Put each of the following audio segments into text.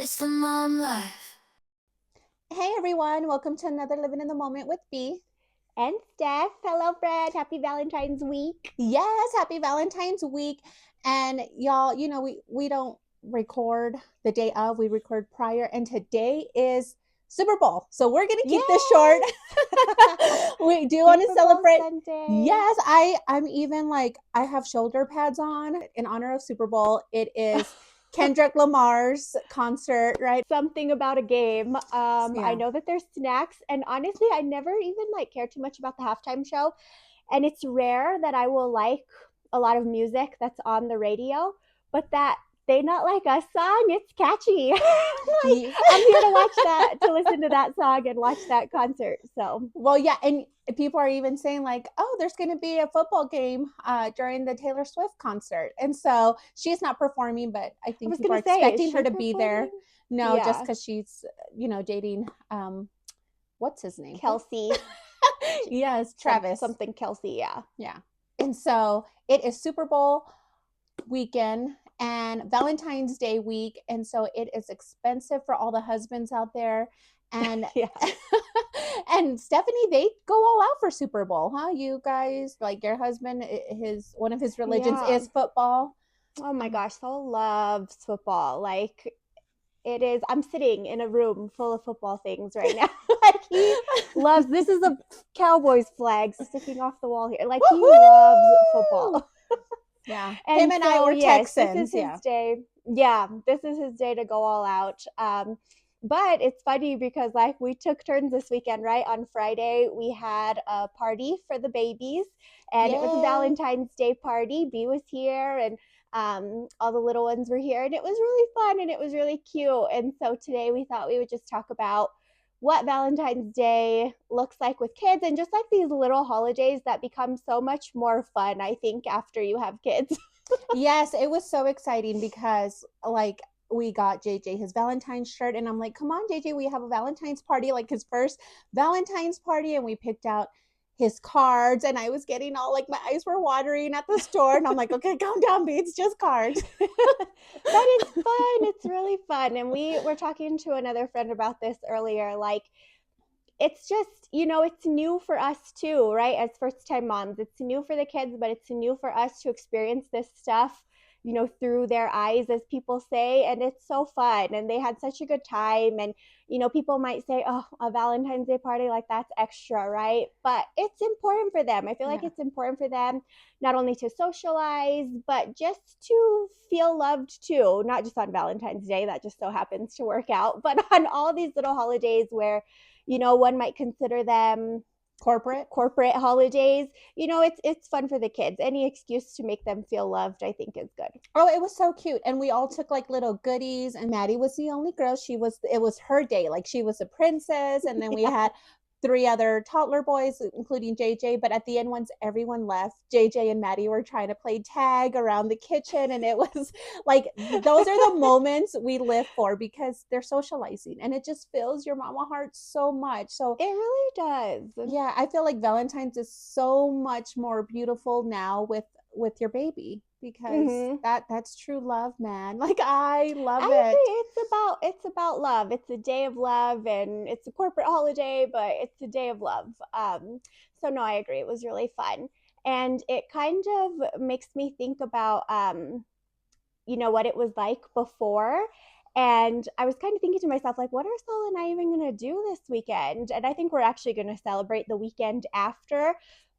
It's the mom life. Hey everyone, welcome to another Living in the Moment with B. And Steph. Hello, Fred. Happy Valentine's week. Yes, happy Valentine's week. And y'all, we don't record the day of, we record prior, and today is Super Bowl. So we're gonna keep this short. Yes. We do want to Super Bowl celebrate. Sunday. Yes, I'm even like I have shoulder pads on in honor of Super Bowl. It is Kendrick Lamar's concert, right? Something about a game. I Yeah. know that there's snacks, and honestly, I never even care too much about the halftime show. And it's rare that I will like a lot of music that's on the radio, but that They Not Like Us song, it's catchy. Yeah. I'm here to watch that, to listen to that song and watch that concert. So Well, yeah, and people are even saying like, "Oh, there's going to be a football game during the Taylor Swift concert," and so she's not performing, but I I think was people are gonna say, is expecting her she to be there. performing? No, just Yeah, because she's dating what's his name? Kelsey. Yes, Travis. Something Kelsey, yeah. Yeah, and so it is Super Bowl weekend and Valentine's Day week. And so it is expensive for all the husbands out there. And Yeah. and Stephanie, they go all out for Super Bowl, huh? You guys, like your husband, his one of his religions Yeah. is football. Oh my gosh, Saul loves football. It is, I'm sitting in a room full of football things right now. He loves, this is a Cowboys flag sticking off the wall here. He loves football. Yeah. Him And and I so, were yes, this Texans. is Yeah. his day. Yeah, this is his day to go all out. But it's funny because we took turns this weekend, right? On Friday, we had a party for the babies, and it was a Yay. Valentine's Day party. B was here, and all the little ones were here, and it was really fun and it was really cute. And so today we thought we would just talk about what Valentine's Day looks like with kids, and just these little holidays that become so much more fun, I think, after you have kids. Yes, it was so exciting because like we got JJ his Valentine's shirt and I'm like, "Come on, JJ, we have a Valentine's party, like his first Valentine's party." And we picked out his cards and I was getting all like my eyes were watering at the store and I'm like, "Okay, calm down, B, it's just cards." But it's fun. It's really fun. And we were talking to another friend about this earlier. It's just, it's new for us too, right? As first time moms, it's new for the kids, but it's new for us to experience this stuff, through their eyes, as people say. And it's so fun. And they had such a good time. And, people might say, oh, a Valentine's Day party, like that's extra, right? But it's important for them. I feel like Yeah. it's important for them not only to socialize, but just to feel loved too. Not just on Valentine's Day, that just so happens to work out, but on all these little holidays where one might consider them Corporate. corporate holidays. It's fun for the kids. Any excuse to make them feel loved, I think, is good. Oh, it was so cute. And we all took like little goodies and Maddie was the only girl. It was her day. Like she was a princess. And then we Yeah. had three other toddler boys, including JJ. But at the end, once everyone left, JJ and Maddie were trying to play tag around the kitchen. And it was like, those are the moments we live for because they're socializing and it just fills your mama heart so much. So It really does. yeah, I feel like Valentine's is so much more beautiful now with your baby because Hmm. that's true love, man. Like I love I it. agree. It's about love. It's a day of love, and it's a corporate holiday, but it's a day of love. So no, I agree. It was really fun, and it kind of makes me think about what it was like before. And I was kind of thinking to myself, what are Saul and I even going to do this weekend? And I think we're actually going to celebrate the weekend after,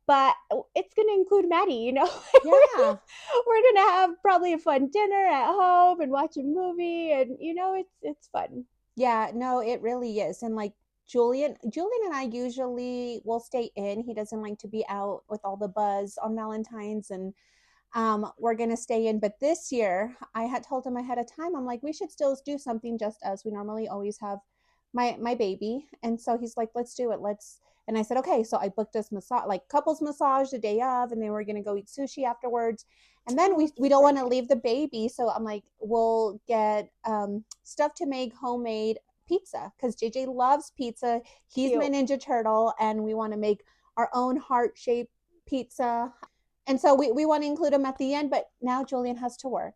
but it's going to include Maddie. Yeah. We're going to have probably a fun dinner at home and watch a movie. And, it's fun. Yeah, no, it really is. And like Julian and I usually will stay in. He doesn't like to be out with all the buzz on Valentine's and we're gonna stay in. But this year, I had told him ahead of time. I'm like, we should still do something just as we normally always have my baby. And so he's like, let's do it. Let's. And I said, okay. So I booked us massage, like couples massage the day of, and then we're gonna go eat sushi afterwards. And then Oh, we that's don't want to great. leave the baby, so I'm like, we'll get stuff to make homemade pizza because JJ loves pizza. He's my Cute. Ninja Turtle, and we want to make our own heart shaped pizza and so we want to include him at the end, but now Julian has to work.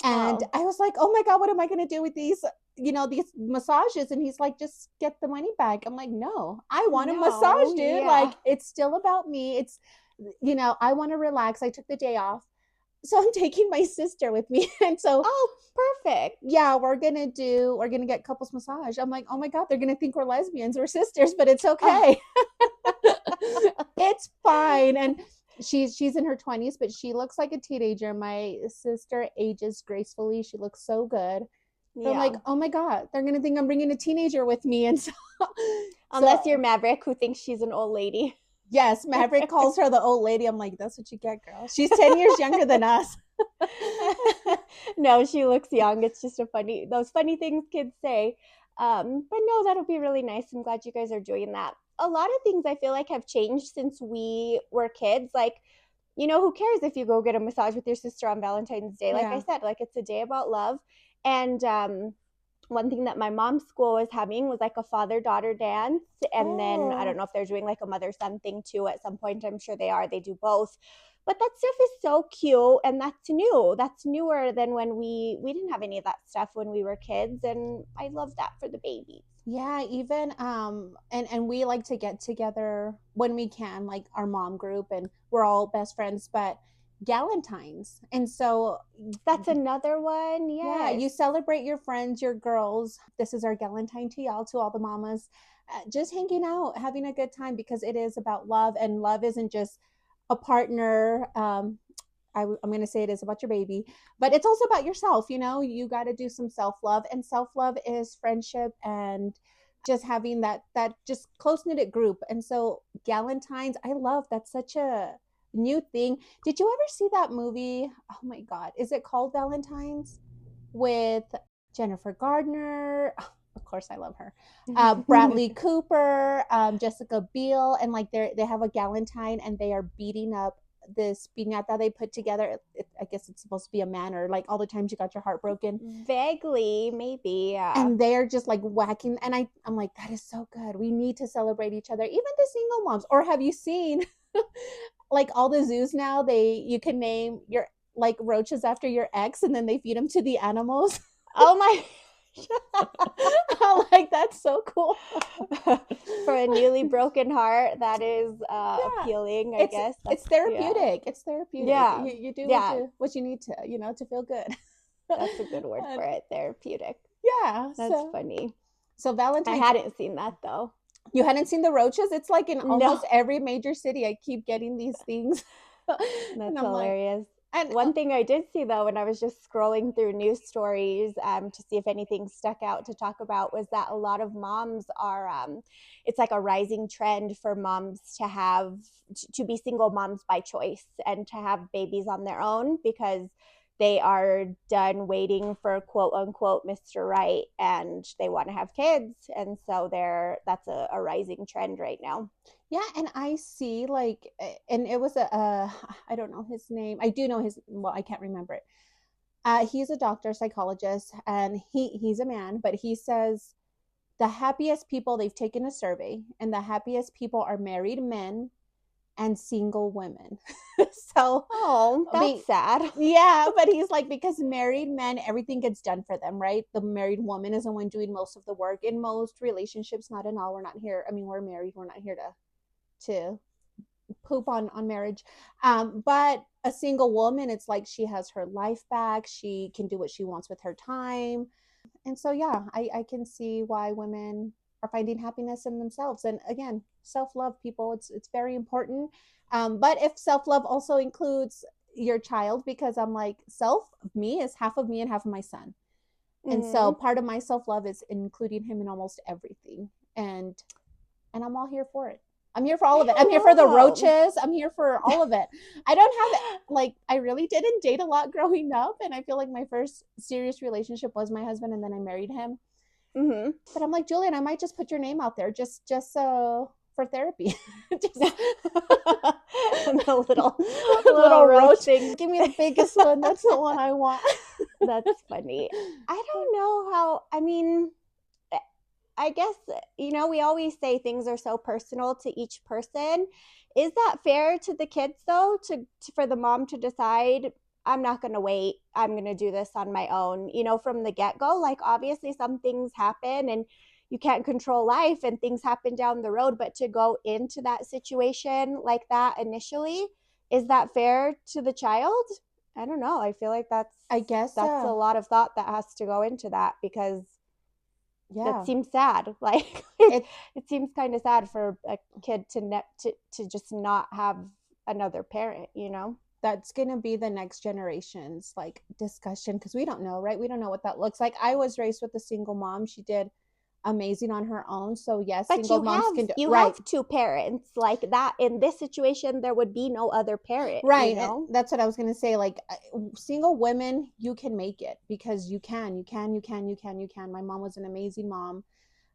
And Oh, I was like, oh my God, what am I going to do with these, these massages? And he's like, just get the money back. I'm like, no, I want a no, massage, dude. yeah. Like, it's still about me. I want to relax. I took the day off. So I'm taking my sister with me. And so, Oh, perfect. yeah, we're gonna get couples massage. I'm like, oh my God, they're gonna think we're lesbians, we're sisters, but it's Oh, okay. It's fine. And she's in her 20s, but she looks like a teenager. My sister ages gracefully. She looks so good. But I'm like, yeah. oh my God, they're gonna think I'm bringing a teenager with me. And Unless you're so Maverick who thinks she's an old lady. yes, Maverick calls her the old lady. I'm like, that's what you get, girl. She's 10 years younger than us. No, she looks young. It's just those funny things kids say. But no, that'll be really nice. I'm glad you guys are doing that. A lot of things I feel like have changed since we were kids. Like, who cares if you go get a massage with your sister on Valentine's Day? Like I Yeah. said, like it's a day about love. And one thing that my mom's school was having was like a father daughter dance. And then I don't Oh, know if they're doing like a mother son thing too at some point. I'm sure they are. They do both. But that stuff is so cute and that's new. That's newer than when we didn't have any of that stuff when we were kids. And I love that for the babies. yeah, even and we like to get together when we can, like our mom group, and we're all best friends, but Galentines. And so That's another one. yeah, Yes. you celebrate your friends, your girls. This is our Galentine to y'all, to all the mamas. Just hanging out, having a good time, because it is about love, and love isn't just a partner. I'm going to say it is about your baby, but it's also about yourself. You got to do some self love, and self love is friendship and just having that just close knitted group. And so Galentine's, I love that's such a new thing. Did you ever see that movie? Oh my God, is it called Valentine's with Jennifer Gardner? Oh, of course, I love her. Bradley Cooper, Jessica Biel, and like they have a Galentine, and they are beating up this piñata they put together. I guess it's supposed to be a man, or like all the times you got your heart broken, Vaguely, maybe. Yeah. and they're just like whacking. And I'm like, that is so good. We need to celebrate each other, even the single moms. Or have you seen like all the zoos now? You can name your like roaches after your ex, and then they feed them to the animals. Oh my. I'm like, that's so cool. For a newly broken heart, that is Yeah, appealing, I it's guess. it's That's, yeah. therapeutic. It's therapeutic. Yeah. You do Yeah. what you need to, to feel good. That's a good word for And it. Therapeutic. yeah, That's so funny. I Valentine's. hadn't seen that though. You hadn't seen the roaches? It's like in No, almost every major city. I keep getting these things, and that's I'm like, hilarious. and One thing I did see though, when I was just scrolling through news stories to see if anything stuck out to talk about, was that a lot of moms are, it's like a rising trend for moms to to be single moms by choice and to have babies on their own because they are done waiting for quote unquote Mr. Right and they want to have kids. And so that's a rising trend right now. yeah, and I see like, and it was I don't know his name. I do know his. Well, I can't remember it. He's a doctor, psychologist, and he's a man, but he says the happiest people, they've taken a survey, and the happiest people are married men and single women. So, Oh, that's be sad. yeah, but he's like, because married men, everything gets done for them, right? The married woman is the one doing most of the work in most relationships. Not in all. We're not here. I mean, we're married. We're not here to poop on marriage. But a single woman, it's like she has her life back. She can do what she wants with her time. And so yeah, I can see why women are finding happiness in themselves. And again, self-love, people, it's very important. But if self-love also includes your child, because I'm like, me is half of me and half of my son. And so Mm-hmm. part of my self-love is including him in almost everything. And I'm all here for it. I'm here for all I of it. I'm here for don't the know. roaches. I'm here for all of it. I don't have it. Like, I really didn't date a lot growing up. And I feel like my first serious relationship was my husband, and then I married him. Mm-hmm. But I'm like, Julian, I might just put your name out there just for therapy. Just The little little roach roach. thing. Give me the biggest one. That's the one I want. That's funny. I don't know how, I mean, I guess, we always say things are so personal to each person. Is that fair to the kids though, for the mom to decide, I'm not going to wait. I'm going to do this on my own, you know, from the get go. Like, obviously, some things happen and you can't control life and things happen down the road. But to go into that situation like that initially, is that fair to the child? I don't know. I feel like I guess, that's a lot of thought that has to go into that because that yeah, seems sad. Like it, it it seems kind of sad for a kid to just not have another parent, you know? that's going to be the next generation's like discussion because we don't know, right? We don't know what that looks like. I was raised with a single mom. She did amazing on her own. So yes, But single moms can do you right. have two parents like that. In this situation, there would be no other parent, you Right. know? That's what I was going to say. Like single women, you can make it because you can. My mom was an amazing mom,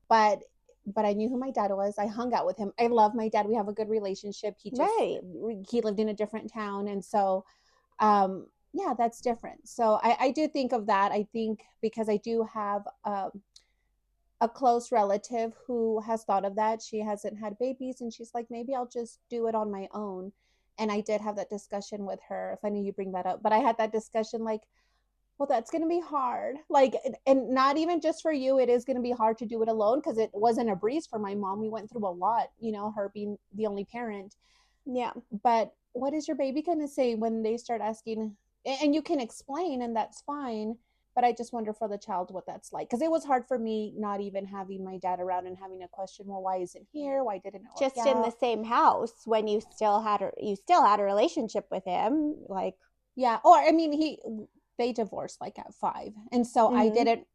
but I knew who my dad was. I hung out with him. I love my dad. We have a good relationship. Right. He lived in a different town, and so yeah, that's different. So I do think of that. I think because I do have a close relative who has thought of that. She hasn't had babies, and she's like, maybe I'll just do it on my own. And I did have that discussion with her. If I knew you bring that up, but I had that discussion like, well, that's going to be hard. Like, and not even just for you, it is going to be hard to do it alone because it wasn't a breeze for my mom. We went through a lot, her being the only parent. Yeah. But what is your baby going to say when they start asking? And you can explain, and that's fine. But I just wonder for the child what that's like because it was hard for me not even having my dad around and having a question. Well, why isn't here? Why didn't it work Just in the out? same house when you still had a relationship with him, like Yeah. Or I mean, they divorced like at 5, and so mhm.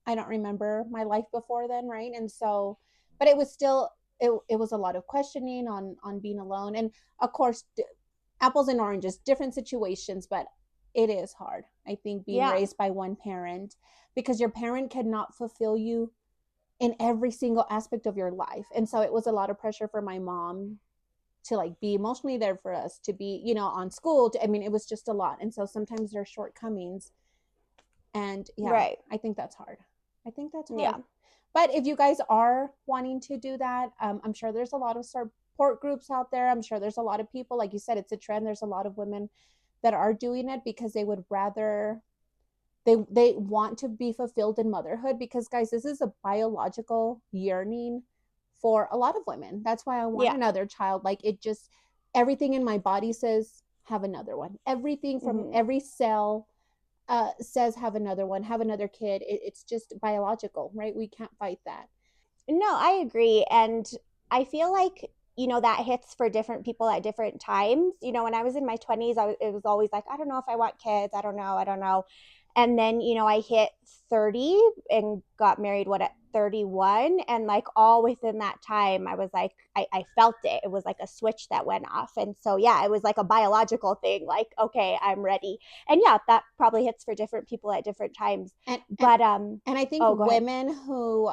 I don't remember my life before then, right? And so, but it was still it was a lot of questioning on being alone, and of course, apples and oranges, different situations, but it is hard. I think being Yeah. raised by one parent because your parent cannot fulfill you in every single aspect of your life, and so it was a lot of pressure for my mom to like be emotionally there for us, to be on school. I mean, it was just a lot, and so sometimes there's shortcomings, and yeah, Right. I think that's hard. I think that's hard. Yeah. But if you guys are wanting to do that, I'm sure there's a lot of support groups out there. I'm sure there's a lot of people, like you said, it's a trend. There's a lot of women that are doing it because they would rather they want to be fulfilled in motherhood because guys, this is a biological yearning for a lot of women. That's why I want Yeah. another child. Like it just everything in my body says have another one. Everything from Mhm. every cell says have another one, have another kid. It's just biological, right? We can't fight that. No, I agree. And I feel like, you know, that hits for different people at different times. You know, when I was in my 20s, it was always like, I don't know if I want kids. I don't know. I don't know. And then, you know, I hit 30 and got married, what, at 31. And like all within that time, I was like, I felt it. It was like a switch that went off. And so, yeah, it was like a biological thing, like, okay, I'm ready. And yeah, that probably hits for different people at different times. And and But, and I think oh, go ahead. women who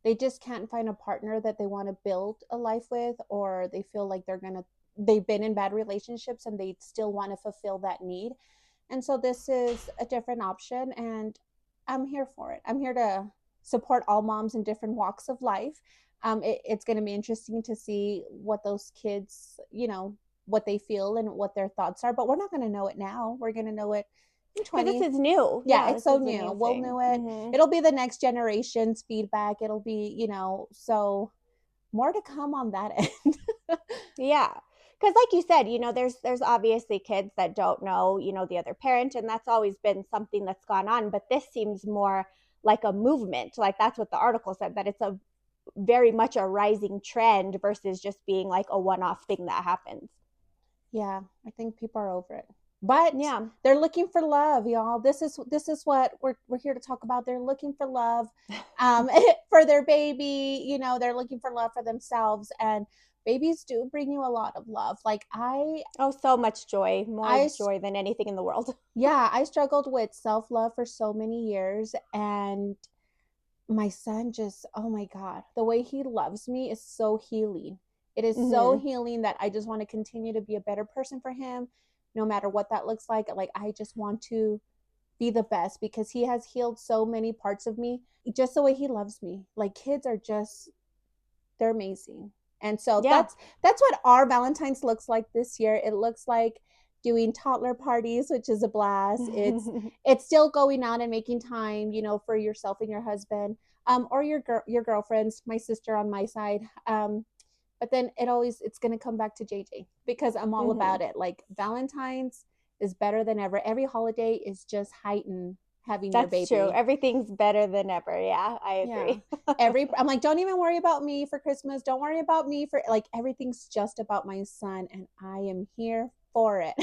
they just can't find a partner that they want to build a life with, or they feel like they've been in bad relationships and they still want to fulfill that need. And so this is a different option, and I'm here for it. I'm here to support all moms in different walks of life. It's going to be interesting to see what those kids, what they feel and what their thoughts are, but we're not going to know it now. We're going to know it in Because this 20. is new. Yeah, Yeah, it's this so is a new. new We'll thing. know it. It'll be the next generation's feedback. It'll be, so more to come on that end. Yeah. Because like you said, you know, there's obviously kids that don't know, you know, the other parent, and that's always been something that's gone on. But this seems more like a movement. Like that's what the article said, that it's a very much a rising trend versus just being like a one-off thing that happens. Yeah, I think people are over it. But Yeah. they're looking for love, y'all. This is what we're here to talk about. They're looking for love for their baby, they're looking for love for themselves, and babies do bring you a lot of love. Like Oh, so much joy, more I joy than anything in the world. yeah, I struggled with self-love for so many years, and my son just, oh my god, the way he loves me is so healing. It is so Hmm. healing that I just want to continue to be a better person for him, no matter what that looks like I just want to be the best because he has healed so many parts of me just the way he loves me. Like kids are just, they're amazing. And so Yeah. that's what our Valentine's looks like this year. It looks like doing toddler parties, which is a blast. It's still going out and making time, for yourself and your husband, or your girlfriends, my sister on my side. But then it's gonna come back to JJ because I'm all Hmm. about it. Like Valentine's is better than ever. Every holiday is just heightened having your That's true. baby. Everything's better than ever. Yeah, I Yeah. agree. I'm like, don't even worry about me for Christmas. Don't worry about me for like everything's just about my son and I am here for it.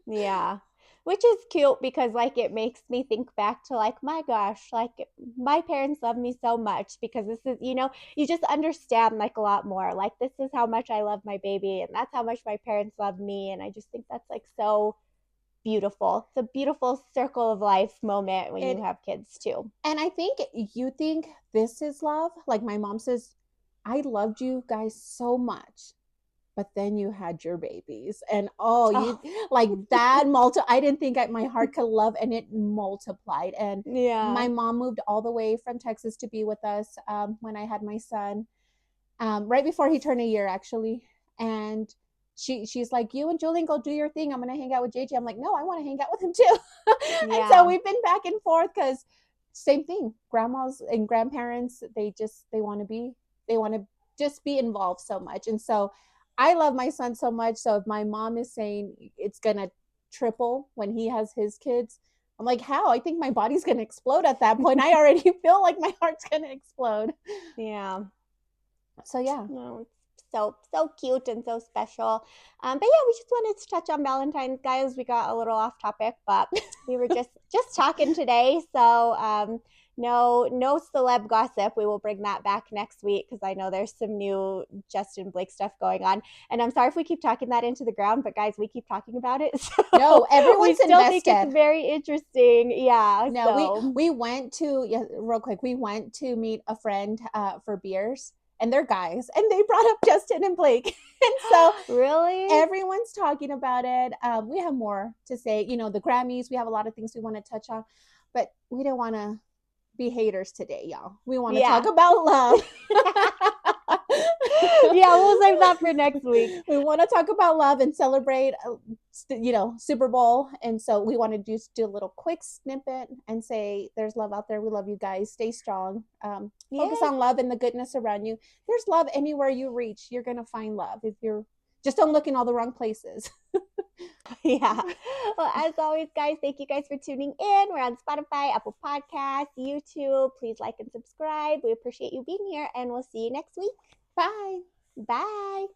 Yeah. Which is cute because like it makes me think back to like my gosh, like my parents love me so much because this is, you just understand like a lot more. Like this is how much I love my baby and that's how much my parents love me and I just think that's like so beautiful. It's a beautiful circle of life moment when you It have kids too. and I think you think this is love. Like my mom says, I loved you guys so much, but then you had your babies and oh you Oh, like that I didn't think my heart could love and it multiplied and my yeah. mom moved all the way from Texas to be with us when I had my son, right before he turned a year actually, and she's like, you and Julian go do your thing, I'm gonna hang out with JJ. I'm like, no, I want to hang out with him too. And so Yeah. we've been back and forth because same thing, grandmas and grandparents, they want to just be involved so much. And so I love my son so much, so if my mom is saying it's gonna triple when he has his kids, I'm like, how? I think my body's gonna explode at that point. I already feel like my heart's gonna explode. Yeah. So yeah. No, it's so cute and so special. But yeah, we just wanted to touch on Valentine's, guys. We got a little off topic, but we were just talking today. So no celeb gossip. We will bring that back next week because I know there's some new Justin Blake stuff going on. And I'm sorry if we keep talking that into the ground, but guys, we keep talking about it. So No, we everyone's still think it's invested. very interesting. Yeah. No, we So we went to, yeah, real quick. We went to meet a friend for beers, and they're guys, and they brought up Justin and Blake, and so really? everyone's talking about it. We have more to say. The Grammys. We have a lot of things we want to touch on, but we don't want to be haters today, y'all. We want to talk Yeah. about love. Yeah, we'll save that for next week. We want to talk about love and celebrate, Super Bowl. And so we want to just do a little quick snippet and say, there's love out there. We love you guys. Stay strong. Focus Yes. on love and the goodness around you. There's love anywhere you reach. You're going to find love if you're just don't look in all the wrong places. Yeah. Well, as always, guys, thank you guys for tuning in. We're on Spotify, Apple Podcasts, YouTube. Please like and subscribe. We appreciate you being here, and we'll see you next week. Bye. Bye.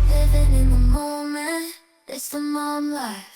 Living in the moment, it's the mom life.